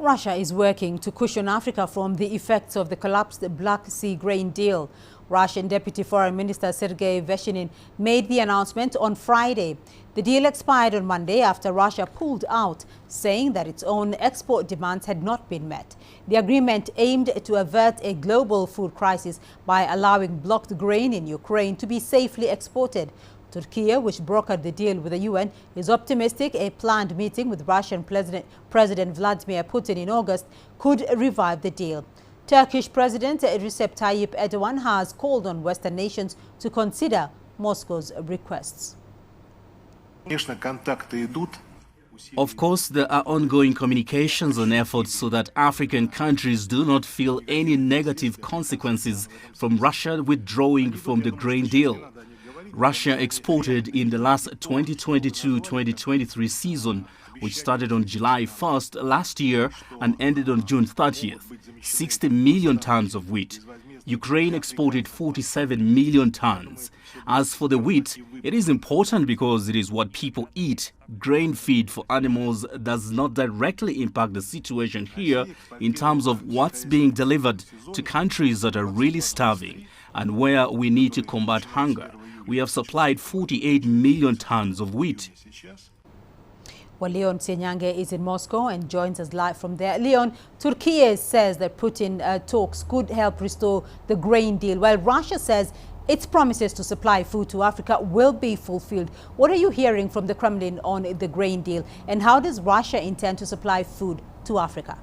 Russia is working to cushion Africa from the effects of the collapsed Black Sea grain deal. Russian Deputy Foreign Minister Sergei Vershinin made the announcement on Friday. The deal expired on Monday after Russia pulled out, saying that its own export demands had not been met. The agreement aimed to avert a global food crisis by allowing blocked grain in Ukraine to be safely exported. Türkiye, which brokered the deal with the UN, is optimistic a planned meeting with Russian President Vladmir Putin in August could revive the deal. Turkish President Recep Tayyip Erdogan has called on Western nations to consider Moscow's requests. Of course, there are ongoing communications and efforts so that African countries do not feel any negative consequences from Russia withdrawing from the grain deal. Russia exported in the last 2022-2023 season, which started on July 1st last year and ended on June 30th, 60 million tons of wheat. Ukraine exported 47 million tons. As for the wheat, it is important because it is what people eat. Grain feed for animals does not directly impact the situation here in terms of what's being delivered to countries that are really starving and where we need to combat hunger. We have supplied 48 million tons of wheat. Well, Leon Ssenyange is in Moscow and joins us live from there. Leon, Türkiye says that Putin talks could help restore the grain deal, while Russia says its promises to supply food to Africa will be fulfilled. What are you hearing from the Kremlin on the grain deal, and how does Russia intend to supply food to Africa?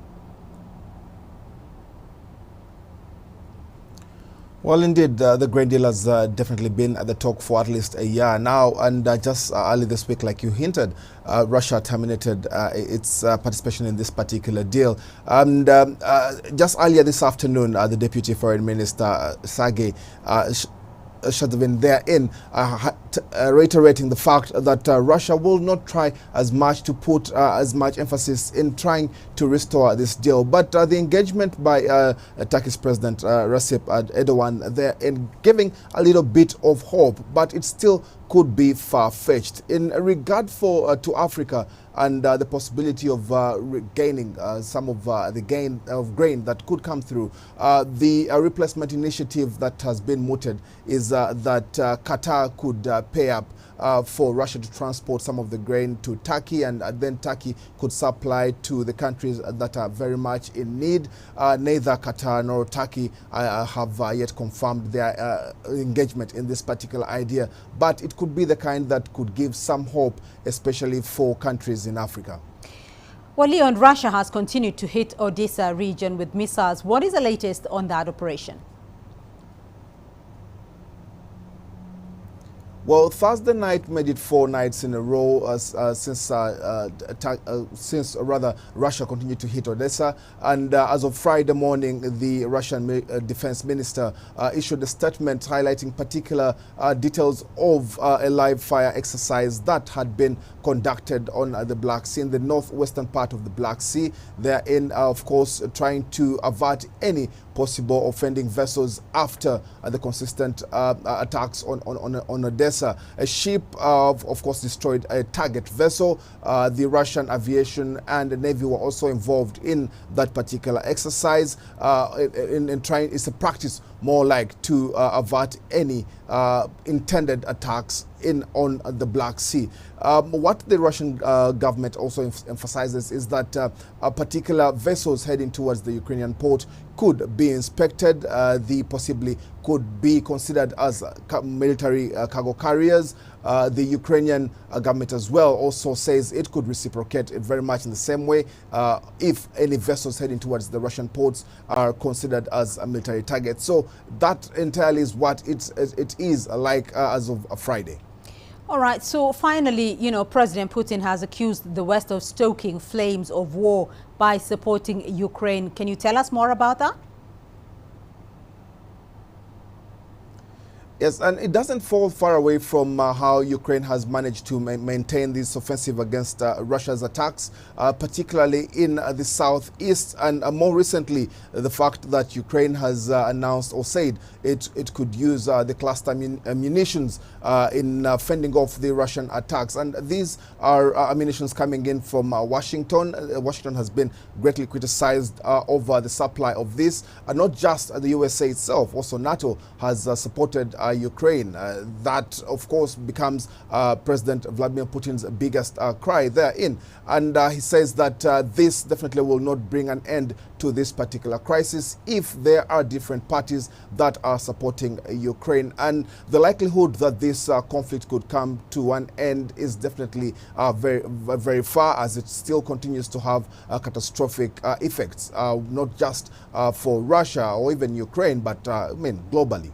Well, indeed, the grain deal has definitely been at the talk for at least a year now. And just early this week, like you hinted, Russia terminated its participation in this particular deal. And just earlier this afternoon, the Deputy Foreign Minister, Sergei Shadovin therein reiterating the fact that Russia will not try as much to put as much emphasis in trying to restore this deal. But the engagement by Turkish President Recep Erdogan there in giving a little bit of hope, but it still could be far-fetched. In regard to Africa and the possibility of regaining some of the gain of grain that could come through, the replacement initiative that has been mooted is that Qatar could pay up for Russia to transport some of the grain to Turkey, and then Turkey could supply to the countries that are very much in need. Neither Qatar nor Turkey have yet confirmed their engagement in this particular idea, but it could be the kind that could give some hope, especially for countries in Africa. Well, Leon, Russia has continued to hit Odessa region with missiles. What is the latest on that operation? Well, Thursday night made it 4 nights in a row since Russia continued to hit Odessa. And as of Friday morning, the Russian defense minister issued a statement highlighting particular details of a live fire exercise that had been conducted on the Black Sea, in the northwestern part of the Black Sea. Therein, of course, trying to avert any possible offending vessels after the consistent attacks on Odessa. A ship, of course, destroyed a target vessel. The Russian aviation and the Navy were also involved in that particular exercise. In trying, it's a practice more like to avert any intended attacks on the Black Sea. What the Russian government also emphasizes is that particular vessels heading towards the Ukrainian port could be inspected. They possibly could be considered as military cargo carriers. The Ukrainian government as well also says it could reciprocate it very much in the same way if any vessels heading towards the Russian ports are considered as a military target. So that entirely is what it is like as of Friday. All right. So finally, President Putin has accused the West of stoking flames of war by supporting Ukraine. Can you tell us more about that? Yes, and it doesn't fall far away from how Ukraine has managed to maintain this offensive against Russia's attacks, particularly in the southeast, and more recently, the fact that Ukraine has announced or said it could use the cluster munitions in fending off the Russian attacks. And these are ammunitions coming in from Washington. Washington has been greatly criticized over the supply of this, and not just the USA itself, also NATO has supported Ukraine. That, of course, becomes President Vladimir Putin's biggest cry therein. And he says that this definitely will not bring an end to this particular crisis if there are different parties that are supporting Ukraine. And the likelihood that this conflict could come to an end is definitely very far, as it still continues to have catastrophic effects, not just for Russia or even Ukraine, but I mean globally.